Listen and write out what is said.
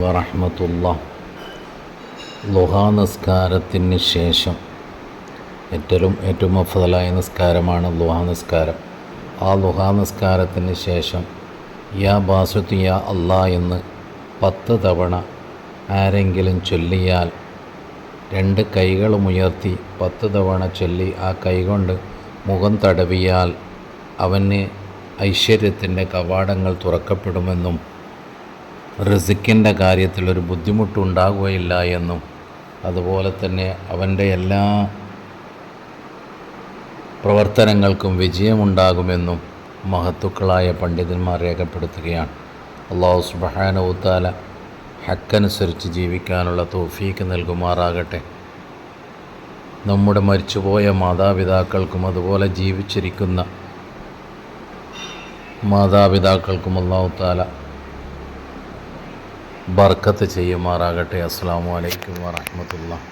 വറഹ്മത്തുള്ളാ. ളുഹാ നിസ്കാരത്തിന് ശേഷം ഏറ്റവും അഫ്ളലായ നിസ്കാരമാണ് ളുഹാ നിസ്കാരം. ആ ളുഹാ നിസ്കാരത്തിന് ശേഷം യാ ബാസിത്തു യാ അല്ലാ എന്ന് 10 തവണ ആരെങ്കിലും ചൊല്ലിയാൽ, 2 കൈകളുമുയർത്തി 10 തവണ ചൊല്ലി ആ കൈകൊണ്ട് മുഖം തടവിയാൽ അവന് ഐശ്വര്യത്തിൻ്റെ കവാടങ്ങൾ തുറക്കപ്പെടുമെന്നും റിസ്ക്കിൻ്റെ കാര്യത്തിൽ ഒരു ബുദ്ധിമുട്ടുണ്ടാകുകയില്ല എന്നും, അതുപോലെ തന്നെ അവൻ്റെ എല്ലാ പ്രവർത്തനങ്ങൾക്കും വിജയമുണ്ടാകുമെന്നും മഹത്തുക്കളായ പണ്ഡിതന്മാർ രേഖപ്പെടുത്തുകയാണ്. അല്ലാഹു സുബ്ഹാനഹു വ തആല ഹക്കനുസരിച്ച് ജീവിക്കാനുള്ള തൗഫീക്ക് നൽകുമാറാകട്ടെ. നമ്മുടെ മരിച്ചുപോയ മാതാപിതാക്കൾക്കും അതുപോലെ ജീവിച്ചിരിക്കുന്ന മാതാപിതാക്കൾക്കും അല്ലാഹു തആല ബർക്കത്ത് ചെയ്യുമാറാകട്ടെ. അസ്സലാമു അലൈക്കും വറഹ്മത്തുള്ളാഹി.